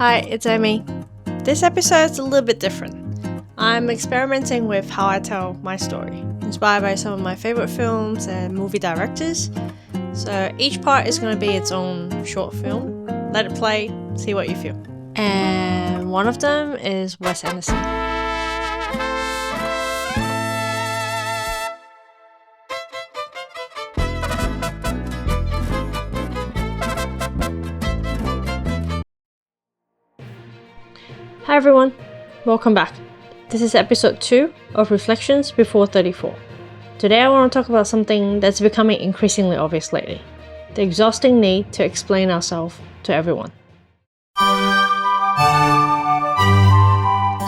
Hi, it's Amy. This episode's a little bit different. I'm experimenting with how I tell my story, inspired by some of my favorite films and movie directors. So each part is going to be its own short film. Let it play, see what you feel. And one of them is Wes Anderson. Hi everyone, welcome back. This is episode 2 of Reflections Before 34. Today I want to talk about something that's becoming increasingly obvious lately. The exhausting need to explain ourselves to everyone.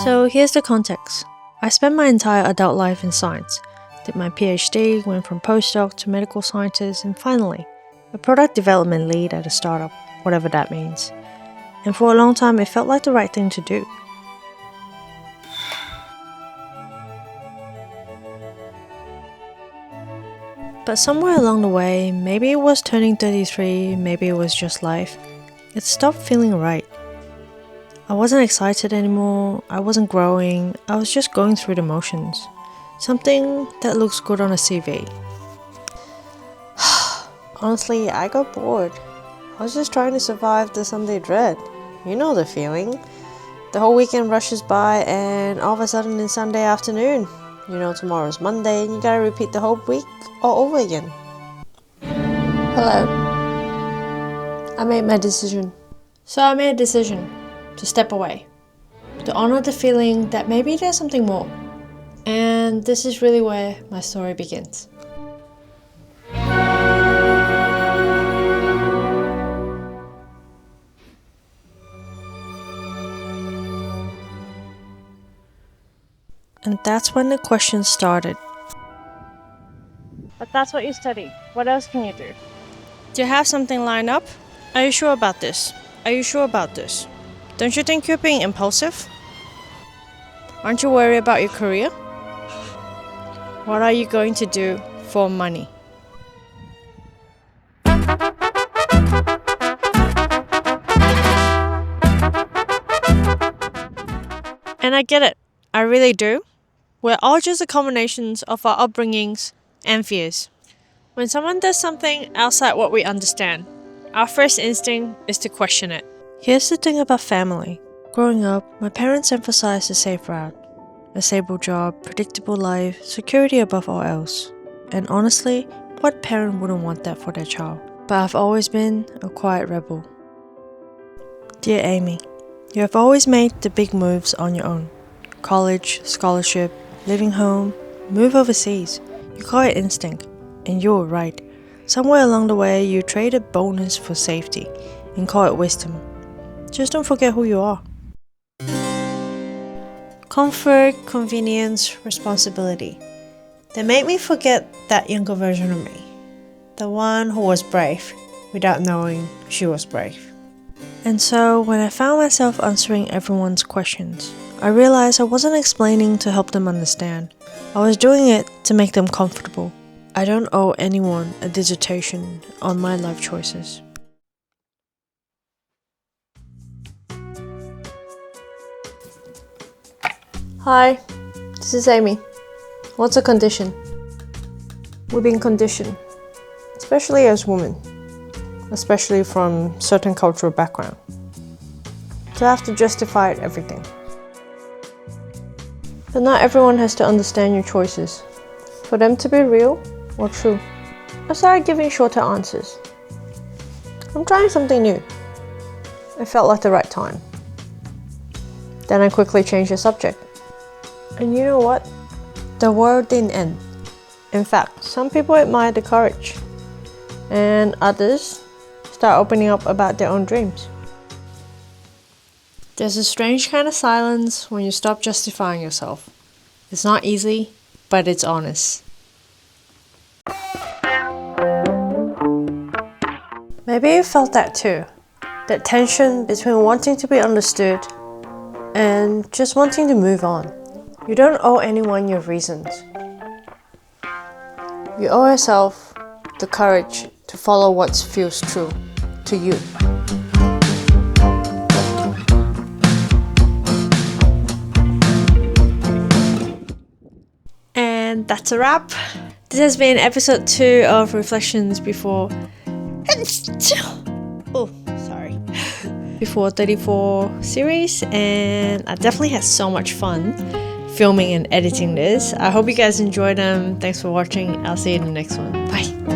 So here's the context. I spent my entire adult life in science, did my PhD, went from postdoc to medical scientist, and finally, a product development lead at a startup, whatever that means. And for a long time it felt like the right thing to do. But somewhere along the way, maybe it was turning 33, maybe it was just life, it stopped feeling right. I wasn't excited anymore, I wasn't growing, I was just going through the motions. Something that looks good on a CV. Honestly, I got bored. I was just trying to survive the Sunday dread. You know the feeling. The whole weekend rushes by and all of a sudden it's Sunday afternoon. You know tomorrow's Monday and you gotta repeat the whole week all over again. Hello. I made my decision. So I made a decision to step away. To honor the feeling that maybe there's something more. And this is really where my story begins. And that's when the questions started. But that's what you study. What else can you do? Do you have something lined up? Are you sure about this? Are you sure about this? Don't you think you're being impulsive? Aren't you worried about your career? What are you going to do for money? And I get it. I really do. We're all just a combinations of our upbringings and fears. When someone does something outside what we understand, our first instinct is to question it. Here's the thing about family. Growing up, my parents emphasized a safe route. A stable job, predictable life, security above all else. And honestly, what parent wouldn't want that for their child? But I've always been a quiet rebel. Dear Amy, you have always made the big moves on your own. College, scholarship, living home, move overseas. You call it instinct, and you were right. Somewhere along the way, you traded boldness for safety and call it wisdom. Just don't forget who you are. Comfort, convenience, responsibility. They made me forget that younger version of me. The one who was brave without knowing she was brave. And so, when I found myself answering everyone's questions, I realized I wasn't explaining to help them understand. I was doing it to make them comfortable. I don't owe anyone a dissertation on my life choices. Hi, this is Amy. What's a condition? We've been conditioned, especially as women, especially from certain cultural background, to have to justify everything. But not everyone has to understand your choices. For them to be real or true, I started giving shorter answers. I'm trying something new. It felt like the right time. Then I quickly changed the subject. And you know what? The world didn't end. In fact, some people admire the courage. And others start opening up about their own dreams. There's a strange kind of silence when you stop justifying yourself. It's not easy, but it's honest. Maybe you felt that too. That tension between wanting to be understood and just wanting to move on. You don't owe anyone your reasons. You owe yourself the courage to follow what feels true to you. that's a wrap. This has been episode 2 of Reflections before. Oh, sorry. Before 34 series, and I definitely had so much fun filming and editing this. I hope you guys enjoyed them. Thanks for watching. I'll see you in the next one. Bye.